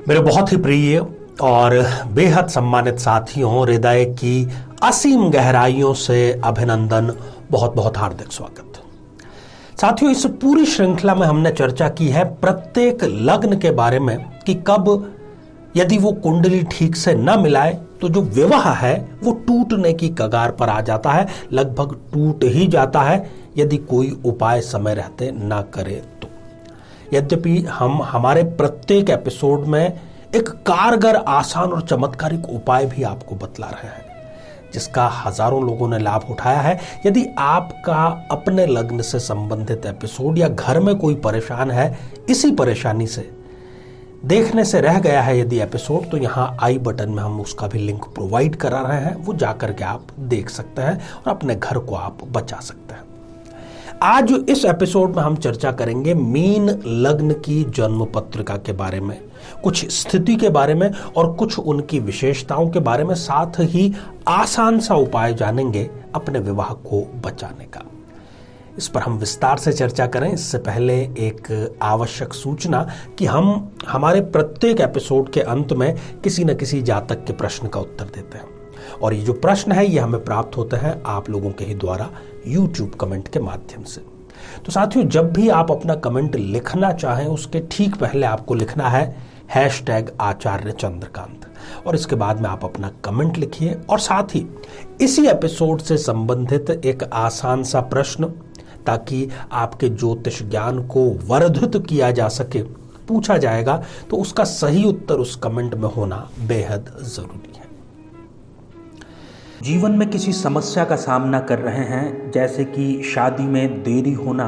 मेरे बहुत ही प्रिय और बेहद सम्मानित साथियों, हृदय की असीम गहराइयों से अभिनंदन, बहुत बहुत हार्दिक स्वागत। साथियों, इस पूरी श्रृंखला में हमने चर्चा की है प्रत्येक लग्न के बारे में कि कब यदि वो कुंडली ठीक से न मिलाए तो जो विवाह है वो टूटने की कगार पर आ जाता है, लगभग टूट ही जाता है यदि कोई उपाय समय रहते ना करे तो। यद्यपि हम हमारे प्रत्येक एपिसोड में एक कारगर, आसान और चमत्कारिक उपाय भी आपको बतला रहे हैं जिसका हजारों लोगों ने लाभ उठाया है। यदि आपका अपने लग्न से संबंधित एपिसोड या घर में कोई परेशान है, इसी परेशानी से देखने से रह गया है यदि एपिसोड, तो यहाँ आई बटन में हम उसका भी लिंक प्रोवाइड करा रहे हैं, वो जाकर के आप देख सकते हैं और अपने घर को आप बचा सकते हैं। आज इस एपिसोड में हम चर्चा करेंगे मीन लग्न की जन्म पत्रिका के बारे में, कुछ स्थिति के बारे में और कुछ उनकी विशेषताओं के बारे में, साथ ही आसान सा उपाय जानेंगे अपने विवाह को बचाने का। इस पर हम विस्तार से चर्चा करें इससे पहले एक आवश्यक सूचना कि हम हमारे प्रत्येक एपिसोड के अंत में किसी न किसी जातक के प्रश्न का उत्तर देते हैं और ये जो प्रश्न है ये हमें प्राप्त होते हैं आप लोगों के ही द्वारा YouTube कमेंट के माध्यम से। तो साथियों, जब भी आप अपना कमेंट लिखना चाहें उसके ठीक पहले आपको लिखना है #आचार्य चंद्रकांत और इसके बाद में आप अपना कमेंट लिखिए और साथ ही इसी एपिसोड से संबंधित एक आसान सा प्रश्न, ताकि आपके ज्योतिष ज्ञान को वर्धित किया जा सके, पूछा जाएगा, तो उसका सही उत्तर उस कमेंट में होना बेहद जरूरी है। जीवन में किसी समस्या का सामना कर रहे हैं, जैसे कि शादी में देरी होना,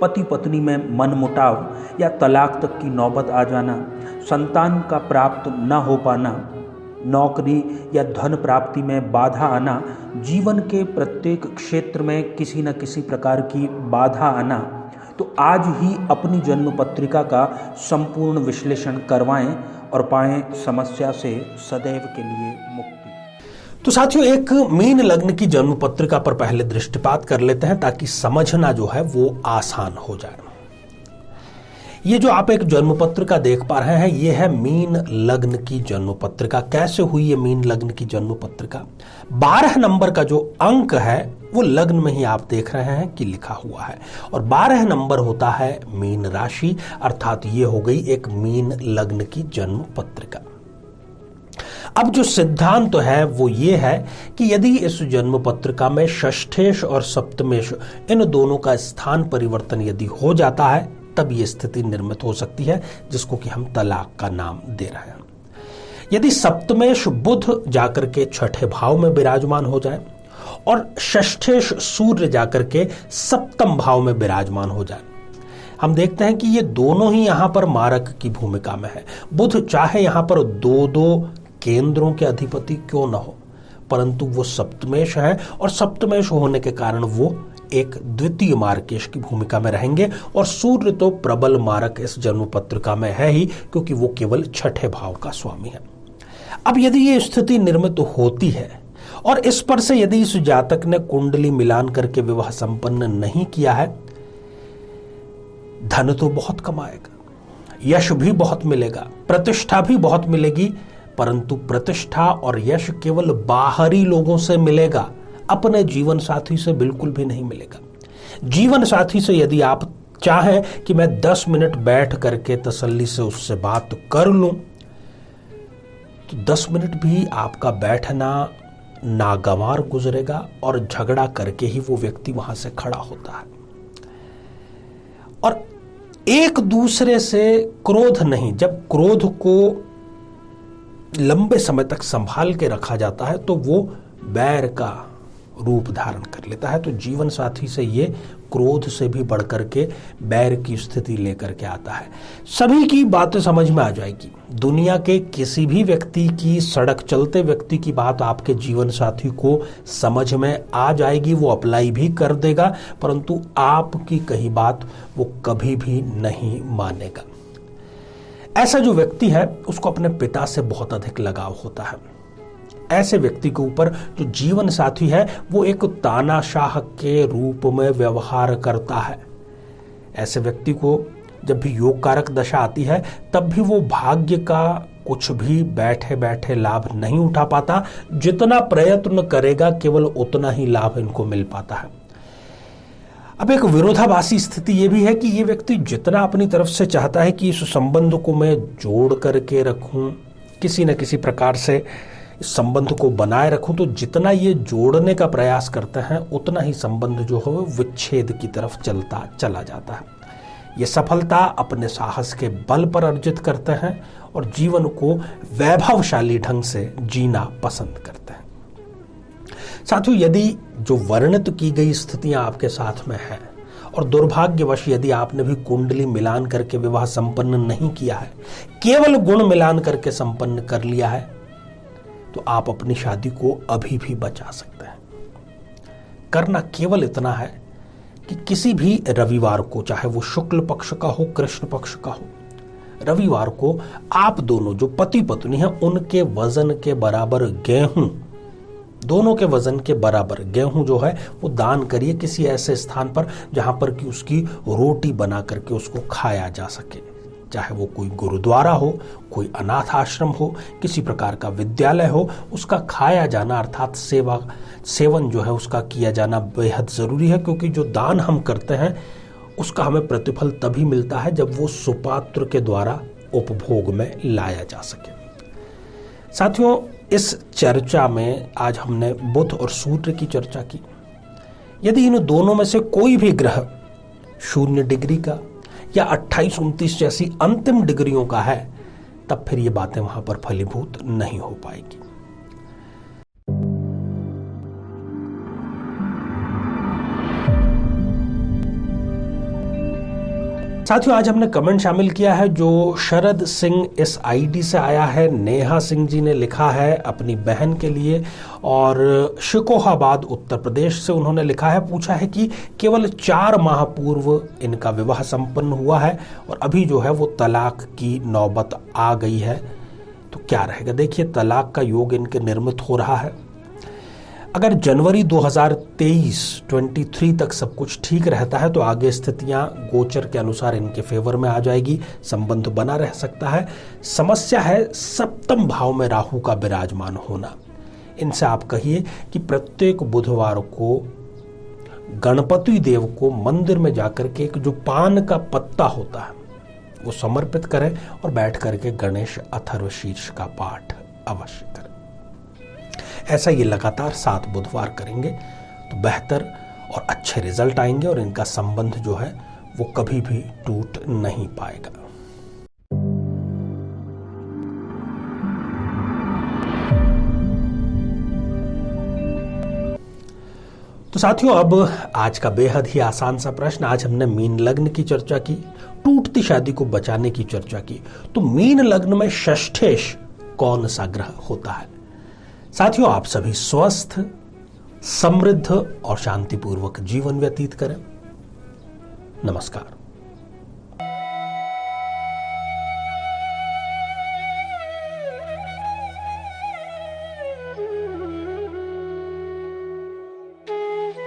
पति पत्नी में मनमुटाव या तलाक तक की नौबत आ जाना, संतान का प्राप्त न हो पाना, नौकरी या धन प्राप्ति में बाधा आना, जीवन के प्रत्येक क्षेत्र में किसी न किसी प्रकार की बाधा आना, तो आज ही अपनी जन्म पत्रिका का संपूर्ण विश्लेषण करवाएं और पाएं समस्या से सदैव के लिए मुक्ति। तो साथियों, एक मीन लग्न की जन्म पत्रिका पर पहले दृष्टिपात कर लेते हैं ताकि समझना जो है वो आसान हो जाए। ये जो आप एक जन्म पत्रिका देख पा रहे हैं ये है मीन लग्न की जन्म पत्रिका। कैसे हुई ये मीन लग्न की जन्म पत्रिका? 12 नंबर का जो अंक है वो लग्न में ही आप देख रहे हैं कि लिखा हुआ है और 12 नंबर होता है मीन राशि, अर्थात ये हो गई एक मीन लग्न की जन्म पत्रिका। अब जो सिद्धांत तो है वो ये है कि यदि इस जन्म पत्रिका में षष्ठेश और सप्तमेश इन दोनों का स्थान परिवर्तन यदि हो जाता है तब ये स्थिति निर्मित हो सकती है, जिसको कि हम तलाक का नाम दे रहे हैं। यदि सप्तमेश बुध जाकर के छठे भाव में विराजमान हो जाए और षष्ठेश सूर्य जाकर के सप्तम भाव में विराजमान हो जाए, हम देखते हैं कि ये दोनों ही यहां पर मारक की भूमिका में है। बुध चाहे यहां पर दो केंद्रों के अधिपति क्यों न हो, परंतु वो सप्तमेश है और सप्तमेश होने के कारण वो एक द्वितीय मार्केश की भूमिका में रहेंगे और सूर्य तो प्रबल मारक इस जन्म पत्रिका में है ही, क्योंकि वो केवल छठे भाव का स्वामी है। अब यदि ये स्थिति निर्मित होती है और इस पर से यदि इस जातक ने कुंडली मिलान करके विवाह संपन्न नहीं किया है, धन तो बहुत कमाएगा, यश भी बहुत मिलेगा, प्रतिष्ठा भी बहुत मिलेगी, परंतु प्रतिष्ठा और यश केवल बाहरी लोगों से मिलेगा, अपने जीवन साथी से बिल्कुल भी नहीं मिलेगा। जीवन साथी से यदि आप चाहें कि मैं 10 मिनट बैठ करके तसल्ली से उससे बात कर लूं, तो 10 मिनट भी आपका बैठना नागवार गुजरेगा और झगड़ा करके ही वो व्यक्ति वहां से खड़ा होता है। और एक दूसरे से क्रोध नहीं, जब क्रोध को लंबे समय तक संभाल के रखा जाता है तो वो बैर का रूप धारण कर लेता है। तो जीवन साथी से ये क्रोध से भी बढ़कर के बैर की स्थिति लेकर के आता है। सभी की बातें समझ में आ जाएगी, दुनिया के किसी भी व्यक्ति की, सड़क चलते व्यक्ति की बात आपके जीवन साथी को समझ में आ जाएगी, वो अप्लाई भी कर देगा, परंतु आपकी कही बात वो कभी भी नहीं मानेगा। ऐसा जो व्यक्ति है उसको अपने पिता से बहुत अधिक लगाव होता है। ऐसे व्यक्ति के ऊपर जो जीवन साथी है वो एक तानाशाह के रूप में व्यवहार करता है। ऐसे व्यक्ति को जब भी योग कारक दशा आती है तब भी वो भाग्य का कुछ भी बैठे बैठे लाभ नहीं उठा पाता, जितना प्रयत्न करेगा केवल उतना ही लाभ इनको मिल पाता है। अब एक विरोधाभासी स्थिति यह भी है कि ये व्यक्ति जितना अपनी तरफ से चाहता है कि इस संबंध को मैं जोड़ करके रखूं, किसी न किसी प्रकार से इस संबंध को बनाए रखूं, तो जितना ये जोड़ने का प्रयास करते हैं उतना ही संबंध जो है वो विच्छेद की तरफ चला जाता है। ये सफलता अपने साहस के बल पर अर्जित करते हैं और जीवन को वैभवशाली ढंग से जीना पसंद करते हैं। साथियों, यदि जो वर्णित की गई स्थितियां आपके साथ में है और दुर्भाग्यवश यदि आपने भी कुंडली मिलान करके विवाह संपन्न नहीं किया है, केवल गुण मिलान करके संपन्न कर लिया है, तो आप अपनी शादी को अभी भी बचा सकते हैं। करना केवल इतना है कि किसी भी रविवार को, चाहे वो शुक्ल पक्ष का हो कृष्ण पक्ष का हो, रविवार को आप दोनों जो पति पत्नी हैं उनके वजन के बराबर गेहूं, दोनों के वजन के बराबर गेहूं जो है वो दान करिए किसी ऐसे स्थान पर जहां पर कि उसकी रोटी बना करके उसको खाया जा सके। चाहे वो कोई गुरुद्वारा हो, कोई अनाथ आश्रम हो, किसी प्रकार का विद्यालय हो, उसका खाया जाना अर्थात सेवन जो है उसका किया जाना बेहद जरूरी है, क्योंकि जो दान हम करते हैं उसका हमें प्रतिफल तभी मिलता है जब वो सुपात्र के द्वारा उपभोग में लाया जा सके। साथियों, इस चर्चा में आज हमने बुध और सूर्य की चर्चा की। यदि इन दोनों में से कोई भी ग्रह 0 डिग्री का या 28-29 जैसी अंतिम डिग्रियों का है, तब फिर ये बातें वहां पर फलीभूत नहीं हो पाएगी। साथियों, आज हमने कमेंट शामिल किया है जो शरद सिंह इस आईडी से आया है। नेहा सिंह जी ने लिखा है अपनी बहन के लिए, और शिकोहाबाद उत्तर प्रदेश से उन्होंने लिखा है, पूछा है कि केवल 4 माह पूर्व इनका विवाह संपन्न हुआ है और अभी जो है वो तलाक की नौबत आ गई है, तो क्या रहेगा। देखिए, तलाक का योग इनके निर्मित हो रहा है। अगर जनवरी 2023 तक सब कुछ ठीक रहता है तो आगे स्थितियां गोचर के अनुसार इनके फेवर में आ जाएगी, संबंध बना रह सकता है। समस्या है 7वें भाव में राहु का विराजमान होना। इनसे आप कहिए कि प्रत्येक बुधवार को गणपति देव को मंदिर में जाकर के एक जो पान का पत्ता होता है वो समर्पित करें और बैठ करके गणेश अथर्वशीर्ष का पाठ अवश्य करें। ऐसा ये लगातार 7 बुधवार करेंगे तो बेहतर और अच्छे रिजल्ट आएंगे और इनका संबंध जो है वो कभी भी टूट नहीं पाएगा। तो साथियों, अब आज का बेहद ही आसान सा प्रश्न। आज हमने मीन लग्न की चर्चा की, टूटती शादी को बचाने की चर्चा की। तो मीन लग्न में षष्ठेश कौन सा ग्रह होता है? साथियों, आप सभी स्वस्थ, समृद्ध और शांतिपूर्वक जीवन व्यतीत करें। नमस्कार।